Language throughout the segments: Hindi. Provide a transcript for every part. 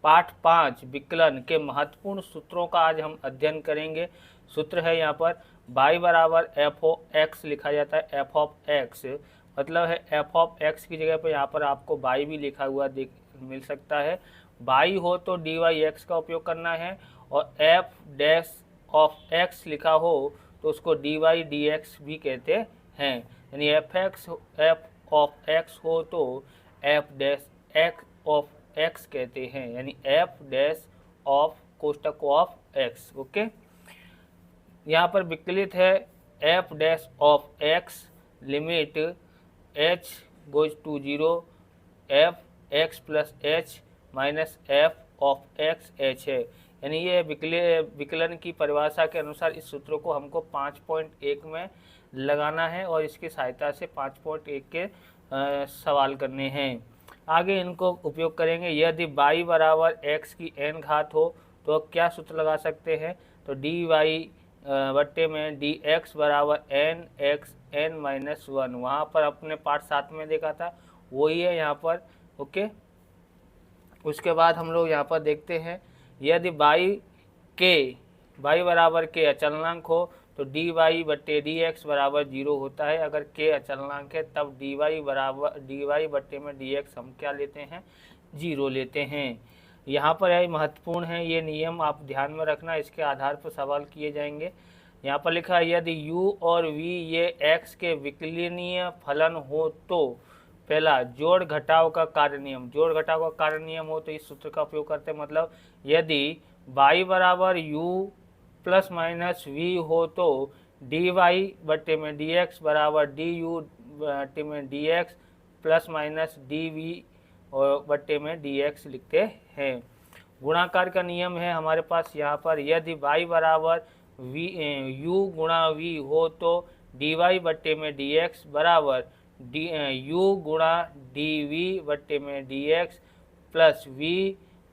पाठ 5 विकलन के महत्वपूर्ण सूत्रों का आज हम अध्ययन करेंगे। सूत्र है यहाँ पर y बराबर एफ ऑफ एक्स लिखा जाता है। एफ ऑफ एक्स मतलब है एफ ऑफ एक्स की जगह पर यहाँ पर आपको y भी लिखा हुआ मिल सकता है। y हो तो dy x का उपयोग करना है, और एफ डैश ऑफ एक्स लिखा हो तो उसको dy dx भी कहते हैं। यानी एफ ऑफ एक्स हो तो F dash X of X कहते हैं, यानी एफ डैश ऑफ कोष्टक ऑफ एक्स। ओके, यहाँ पर विकलित है F dash of X limit H goes to 0 F X plus H minus F of X H है। यानी ये विकलन की परिभाषा के अनुसार इस सूत्र को हमको 5.1 में लगाना है और इसकी सहायता से 5.1 के सवाल करने हैं। आगे इनको उपयोग करेंगे। यदि y बराबर x की n घात हो तो क्या सूत्र लगा सकते हैं? तो dy बट्टे में dx बराबर n x n माइनस 1, वहाँ पर अपने पाठ 7 में देखा था वही है यहाँ पर। ओके, उसके बाद हम लोग यहाँ पर देखते हैं यदि y बराबर k अचलनांक हो तो dy बट्टे dx बराबर 0 होता है। अगर k अचलनांक है तब dy बट्टे में dx हम क्या लेते हैं? 0 लेते हैं। यहाँ पर यह महत्वपूर्ण है, ये नियम आप ध्यान में रखना, इसके आधार पर सवाल किए जाएंगे। यहाँ पर लिखा है यदि u और v ये x के विकलनीय फलन हो तो पहला जोड़ घटाव का कार्य नियम, जोड़ घटाव का कार्य नियम हो तो इस सूत्र का उपयोग करते हैं। मतलब यदि y बराबर u प्लस माइनस v हो तो dy बट्टे में dx बराबर du बट्टे में dx प्लस माइनस dv और बट्टे में dx लिखते हैं। गुणाकार का नियम है हमारे पास यहाँ पर, यदि y बराबर u गुणा v हो तो dy बट्टे में dx बराबर u गुणा dv बट्टे में dx प्लस v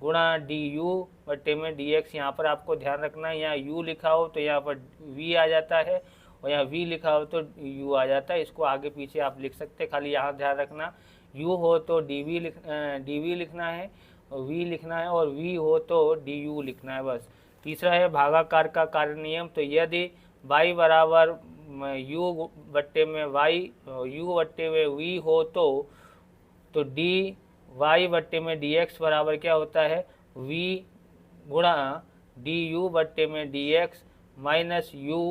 गुणा du बट्टे में dx। यहाँ पर आपको ध्यान रखना है, यहाँ u लिखा हो तो यहाँ पर v आ जाता है और यहाँ v लिखा हो तो u आ जाता है। इसको आगे पीछे आप लिख सकते हैं, खाली यहाँ ध्यान रखना u हो तो dv लिखना है, v लिखना है, और v हो तो du लिखना है बस। तीसरा है भागाकार का कार्य नियम। तो यदि y बराबर u बट्टे में u बट्टे में v हो तो dy बट्टे में dx बराबर क्या होता है? v गुणा du बट्टे में dx माइनस u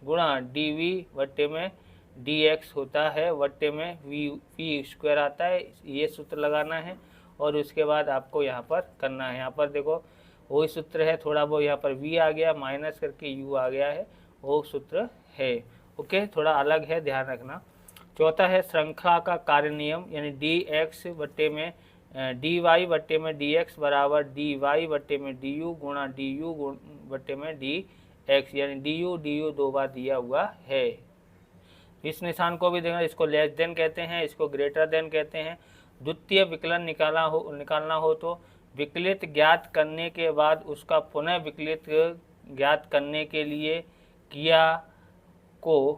गुणा dv बट्टे में dx होता है, बट्टे में v स्क्वायर आता है। ये सूत्र लगाना है और उसके बाद आपको यहाँ पर करना है। यहाँ पर देखो वही सूत्र है, थोड़ा वो यहाँ पर v आ गया माइनस करके u आ गया है, वो सूत्र है। ओके, थोड़ा अलग है, ध्यान रखना। चौथा है श्रृंखला का कार्य नियम, यानी dx बट्टे में dy बट्टे में dx बराबर dy बट्टे में du गुणा du बट्टे में dx, यानी du दो बार दिया हुआ है। इस निशान को भी देखना, इसको लेस देन कहते हैं, इसको ग्रेटर देन कहते हैं। द्वितीय विकलन निकालना हो तो विकलित ज्ञात करने के बाद उसका पुनः विकलित ज्ञात करने के लिए क्रिया को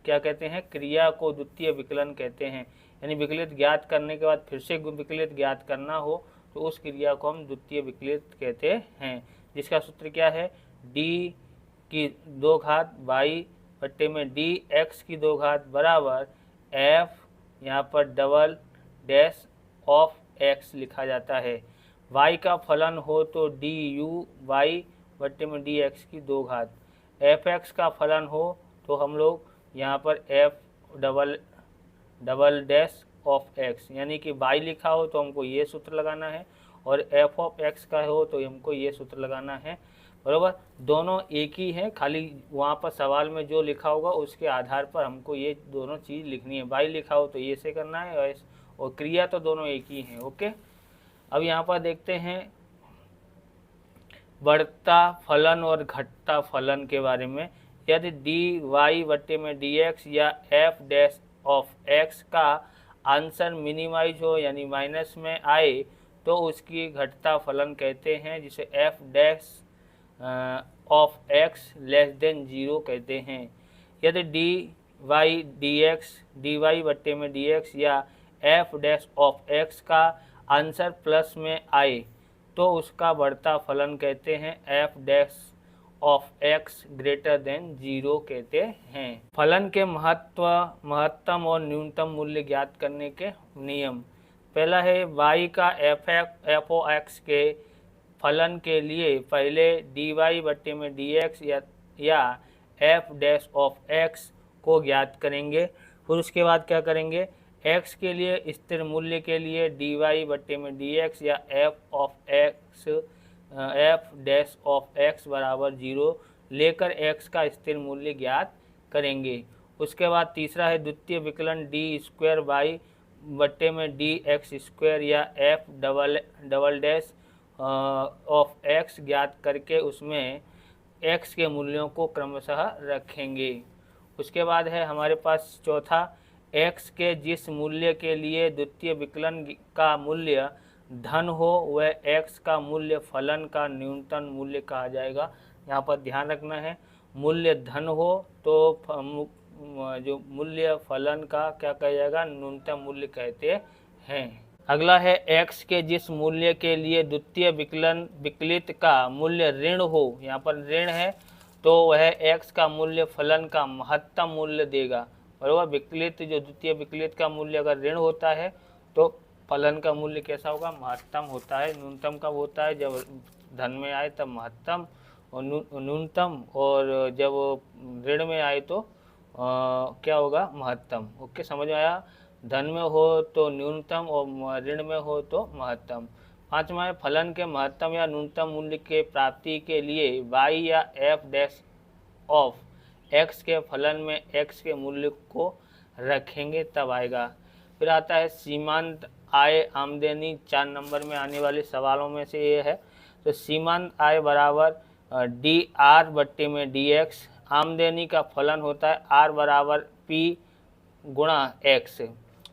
क्या कहते हैं? क्रिया को द्वितीय विकलन कहते हैं। यानी विकलित ज्ञात करने के बाद फिर से विकलित ज्ञात करना हो तो उस क्रिया को हम द्वितीय विकलित कहते हैं, जिसका सूत्र क्या है? d की 2 घात y बट्टे में dx की 2 घात बराबर f, यहाँ पर डबल डैश ऑफ x लिखा जाता है। y का फलन हो तो du y बट्टे में dx की 2 घात। fx का फलन हो तो हम लोग यहाँ पर f double dash of x, यानी कि y लिखा हो तो हमको ये सूत्र लगाना है, और f ऑफ x का हो तो हमको ये सूत्र लगाना है। बराबर, दोनों एक ही है, खाली वहाँ पर सवाल में जो लिखा होगा उसके आधार पर हमको ये दोनों चीज़ लिखनी है। y लिखा हो तो ये से करना है, और क्रिया तो दोनों एक ही हैं। ओके, अब यहाँ पर देखते हैं बढ़ता फलन और घटता फलन के बारे में। यदि dy बट्टे में dx या f डैश ऑफ x का आंसर मिनिमाइज हो यानी माइनस में आए तो उसकी घटता फलन कहते हैं, जिसे f dash of x less than 0 कहते हैं। यदि dy बट्टे में dx या f डैश ऑफ x का आंसर प्लस में आए तो उसका बढ़ता फलन कहते हैं F dash of x greater than 0 कहते हैं। फलन के महत्तम और न्यूनतम मूल्य ज्ञात करने के नियम। पहला है y का एफ ओ एक्स के फलन के लिए पहले dy बट्टे में dx या एफ डैश ऑफ एक्स को ज्ञात करेंगे। फिर उसके बाद क्या करेंगे, x के लिए स्थिर मूल्य के लिए dy बट्टे में dx या एफ डैश ऑफ एक्स बराबर 0 लेकर x का स्थिर मूल्य ज्ञात करेंगे। उसके बाद तीसरा है द्वितीय विकलन डी स्क्वायर बाई बट्टे में डी एक्स स्क्वायर या F double dash of x ज्ञात करके उसमें x के मूल्यों को क्रमशः रखेंगे। उसके बाद है हमारे पास चौथा, x के जिस मूल्य के लिए द्वितीय विकलन का मूल्य धन हो वह x का मूल्य फलन का न्यूनतम मूल्य कहा जाएगा। यहाँ पर ध्यान रखना है, मूल्य धन हो तो जो मूल्य फलन का क्या कहा जाएगा, न्यूनतम मूल्य कहते हैं। अगला है x के जिस मूल्य के लिए द्वितीय विकलित का मूल्य ऋण हो, यहाँ पर ऋण है तो वह x का मूल्य फलन का महत्तम मूल्य देगा। बराबर, विकलित जो द्वितीय विकलित का मूल्य अगर ऋण होता है तो फलन का मूल्य कैसा होगा, महत्तम होता है। न्यूनतम कब होता है, जब धन में आए तब महत्तम और न्यूनतम, और जब ऋण में आए तो क्या होगा, महत्तम। ओके, समझ में आया। धन में हो तो न्यूनतम और ऋण में हो तो महत्तम। पांचवा है फलन के महत्तम या न्यूनतम मूल्य के प्राप्ति के लिए y या एफ डैश ऑफ एक्स के फलन में x के मूल्य को रखेंगे तब आएगा। फिर आता है सीमांत आय आमदनी, 4 नंबर में आने वाले सवालों में से ये है। तो सीमांत आय बराबर डी आर बट्टे में डी एक्स, आमदनी का फलन होता है आर बराबर पी गुणा एक्स।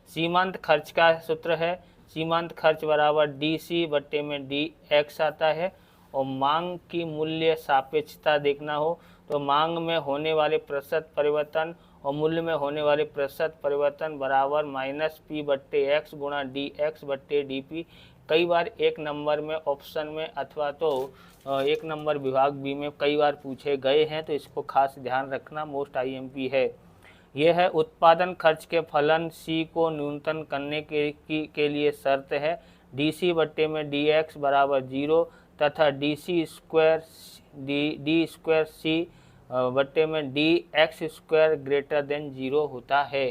सीमांत खर्च का सूत्र है सीमांत खर्च बराबर डी सी बट्टे में डी एक्स आता है। और मांग की मूल्य सापेक्षता देखना हो तो मांग में होने वाले प्रतिशत परिवर्तन और मूल्य में होने वाले प्रतिशत परिवर्तन बराबर माइनस पी बट्टे एक्स गुणा डी एक्स बट्टे डी पी। कई बार 1 नंबर में ऑप्शन में अथवा तो 1 नंबर विभाग बी में कई बार पूछे गए हैं, तो इसको खास ध्यान रखना, मोस्ट IMP है। यह है उत्पादन खर्च के फलन सी को न्यूनतम करने के लिए शर्त है डी सी बट्टे में डी एक्स बराबर 0 तथा D C square D square C बट्टे में D X square greater than 0 होता है।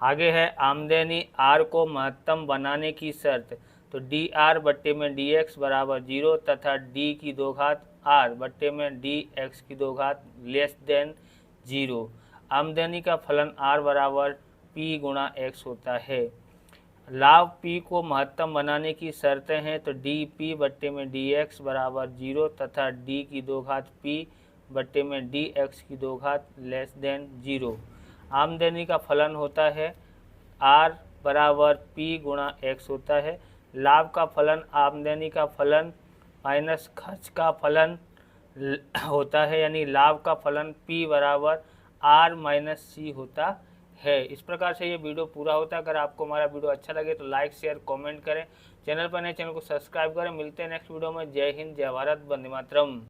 आगे है आमदनी आर को महत्तम बनाने की शर्त। तो डी आर बट्टे में डी एक्स बराबर 0 तथा डी की 2 घात आर बट्टे में डी एक्स की 2 घात लेस देन 0। आमदनी का फलन आर बराबर पी गुणा एक्स होता है। लाभ पी को महत्तम बनाने की शर्तें हैं। तो डी पी बट्टे में डी एक्स बराबर 0 तथा डी की 2 घात पी बट्टे में डी एक्स की 2 घात लेस देन 0। आमदनी का फलन होता है आर बराबर पी गुणा एक्स होता है। लाभ का फलन आमदनी का फलन माइनस खर्च का फलन होता है, यानी लाभ का फलन पी बराबर आर माइनस सी होता है। इस प्रकार से ये वीडियो पूरा होता है। अगर आपको हमारा वीडियो अच्छा लगे तो लाइक शेयर कमेंट करें। चैनल पर नए चैनल को सब्सक्राइब करें। मिलते हैं नेक्स्ट वीडियो में। जय हिंद, जय भारत, वंदे मातरम।